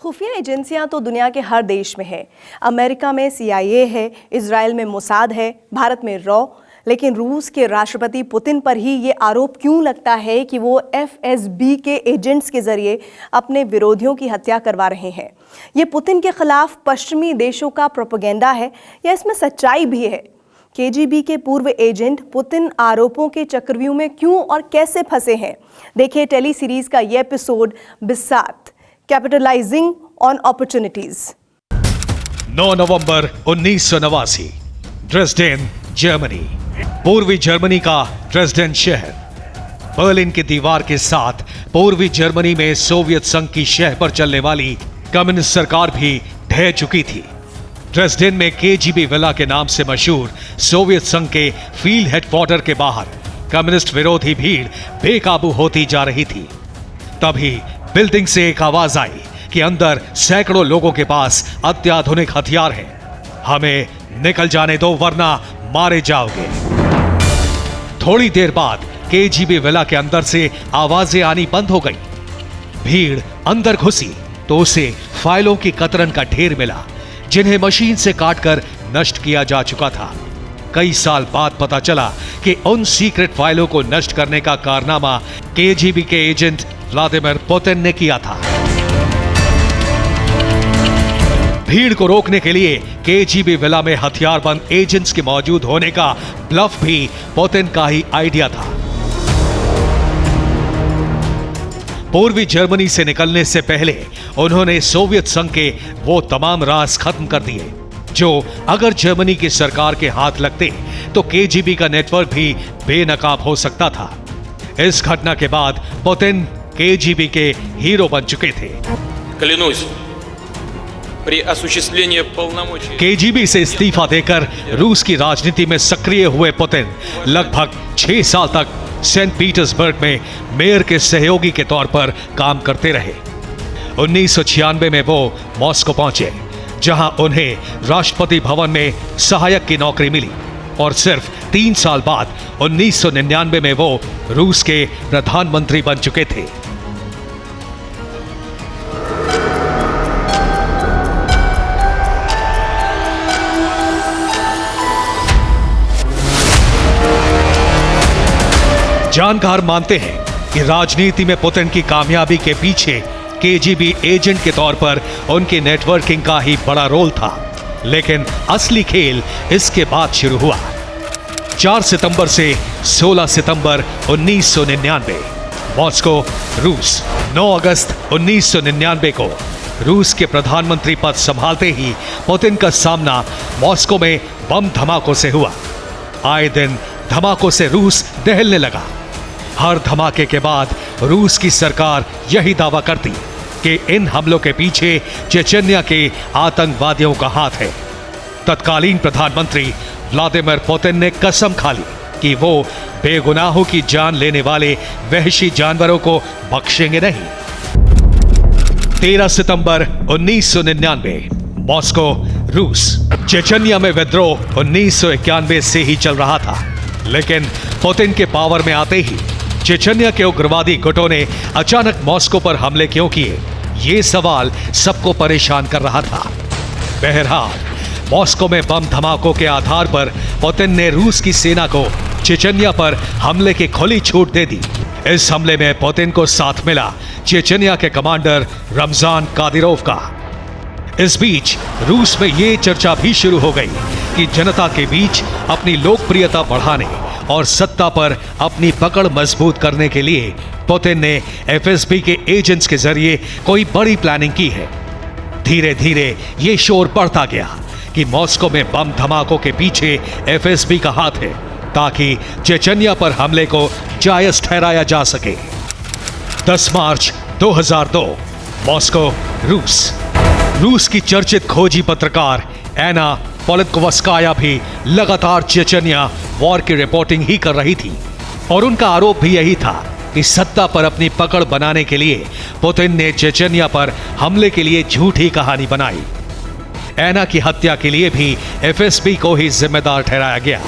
खुफिया एजेंसियां तो दुनिया के हर देश में है। अमेरिका में CIA है, इजराइल में मोसाद है, भारत में रॉ। लेकिन रूस के राष्ट्रपति पुतिन पर ही ये आरोप क्यों लगता है कि वो FSB के एजेंट्स के जरिए अपने विरोधियों की हत्या करवा रहे हैं? ये पुतिन के खिलाफ पश्चिमी देशों का प्रोपेगेंडा है या इसमें सच्चाई भी है? KGB के पूर्व एजेंट पुतिन आरोपों के चक्रव्यूह में क्यों और कैसे फंसे हैं? देखिए टेली सीरीज का ये एपिसोड बिसात, capitalising on opportunities. 9 November 1989, Dresden, Germany. पूर्वी जर्मनी का ड्रेसडेन शहर बर्लिन की दीवार के साथ पूर्वी जर्मनी में सोवियत संघ की शह पर चलने वाली कम्युनिस्ट सरकार भी ढह चुकी थी। ड्रेसडेन में KGB विला के नाम से मशहूर सोवियत संघ के फील्ड हेडक्वार्टर के बाहर कम्युनिस्ट विरोधी भीड़ बेकाबू होती जा रही थी। तभी बिल्डिंग से एक आवाज आई कि अंदर सैकड़ों लोगों के पास अत्याधुनिक हथियार हैं, हमें निकल जाने दो वरना मारे जाओगे। थोड़ी देर बाद KGB विला के अंदर से आवाजें आनी बंद हो गई। भीड़ अंदर घुसी तो उसे फाइलों की कतरन का ढेर मिला, जिन्हें मशीन से काटकर नष्ट किया जा चुका था। कई साल बाद पता चला कि उन सीक्रेट फाइलों को नष्ट करने का कारनामा KGB के एजेंट व्लादिमीर पुतिन ने किया था। भीड़ को रोकने के लिए KGB विला में हथियारबंद एजेंट्स के मौजूद होने का ब्लफ भी पुतिन का ही आइडिया था। पूर्वी जर्मनी से निकलने से पहले उन्होंने सोवियत संघ के वो तमाम राज खत्म कर दिए जो अगर जर्मनी की सरकार के हाथ लगते तो KGB का नेटवर्क भी बेनकाब हो सकता था। इस घटना के बाद पुतिन KGB के हीरो बन चुके थे। KGB से इस्तीफा देकर रूस की राजनीति में सक्रिय हुए पुतिन लगभग 6 साल तक सेंट पीटर्सबर्ग में मेयर के सहयोगी के तौर पर काम करते रहे। 1996 में वो मॉस्को पहुंचे, जहां उन्हें राष्ट्रपति भवन में सहायक की नौकरी मिली और सिर्फ 3 साल बाद 1999 में वो रूस के प्रधानमंत्री बन चुके थे। जानकार मानते हैं कि राजनीति में पुतिन की कामयाबी के पीछे KGB एजेंट के तौर पर उनकी नेटवर्किंग का ही बड़ा रोल था। लेकिन असली खेल इसके बाद शुरू हुआ। 4 सितंबर से 16 सितंबर 1999, मॉस्को, रूस। 9 अगस्त 1999 को रूस के प्रधानमंत्री पद संभालते ही पुतिन का सामना मॉस्को में बम धमाकों से हुआ। आए दिन धमाकों से रूस दहलने लगा। हर धमाके के बाद रूस की सरकार यही दावा करती कि इन हमलों के पीछे चेचन्या के आतंकवादियों का हाथ है। तत्कालीन प्रधानमंत्री व्लादिमीर पुतिन ने कसम खा ली कि वो बेगुनाहों की जान लेने वाले वहशी जानवरों को बख्शेंगे नहीं। 13 सितंबर 1999, मॉस्को, रूस। चेचन्या में विद्रोह 1991 से ही चल रहा था, लेकिन पुतिन के पावर में आते ही चेचन्या के उग्रवादी गुटों ने अचानक मॉस्को पर हमले क्यों किए, ये सवाल सबको परेशान कर रहा था। बहरहाल मॉस्को में बम धमाकों के आधार पर पुतिन ने रूस की सेना को चेचन्या पर हमले की खुली छूट दे दी। इस हमले में पुतिन को साथ मिला चेचन्या के कमांडर रमजान कादिरोव का। इस बीच रूस में ये चर्चा भी शुरू हो गई कि जनता के बीच अपनी लोकप्रियता बढ़ाने और सत्ता पर अपनी पकड़ मजबूत करने के लिए पुतिन ने FSB के एजेंट्स के जरिए कोई बड़ी प्लानिंग की है। धीरे धीरे ये शोर बढ़ता गया कि मॉस्को में बम धमाकों के पीछे FSB का हाथ है, ताकि चेचन्या पर हमले को जायज ठहराया जा सके। 10 मार्च 2002, मॉस्को, रूस। रूस की चर्चित खोजी पत्रकार एना पोलितकोवस्काया भी लगातार चेचन्या वॉर की रिपोर्टिंग ही कर रही थी और उनका आरोप भी यही था कि सत्ता पर अपनी पकड़ बनाने के लिए पुतिन ने चेचन्या पर हमले के लिए झूठी कहानी बनाई। एना की हत्या के लिए भी FSB को ही जिम्मेदार ठहराया गया।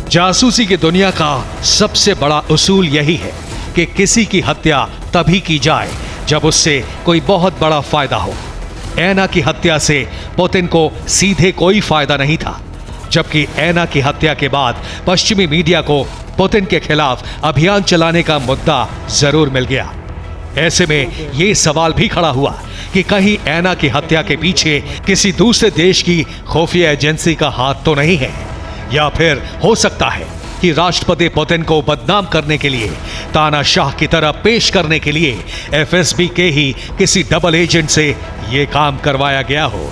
जासूसी की दुनिया का सबसे बड़ा उसूल यही है कि किसी की हत्या तभी की जाए जब उससे कोई बहुत बड़ा फायदा हो। ऐना की हत्या से पुतिन को सीधे कोई फायदा नहीं था, जबकि ऐना की हत्या के बाद पश्चिमी मीडिया को पुतिन के खिलाफ अभियान चलाने का मुद्दा जरूर मिल गया। ऐसे में यह सवाल भी खड़ा हुआ कि कहीं ऐना की हत्या के पीछे किसी दूसरे देश की खुफिया एजेंसी का हाथ तो नहीं है, या फिर हो सकता है कि राष्ट्रपति पुतिन को बदनाम करने के लिए, तानाशाह की तरह पेश करने के लिए एफएसबी के ही किसी डबल एजेंट से यह काम करवाया गया हो।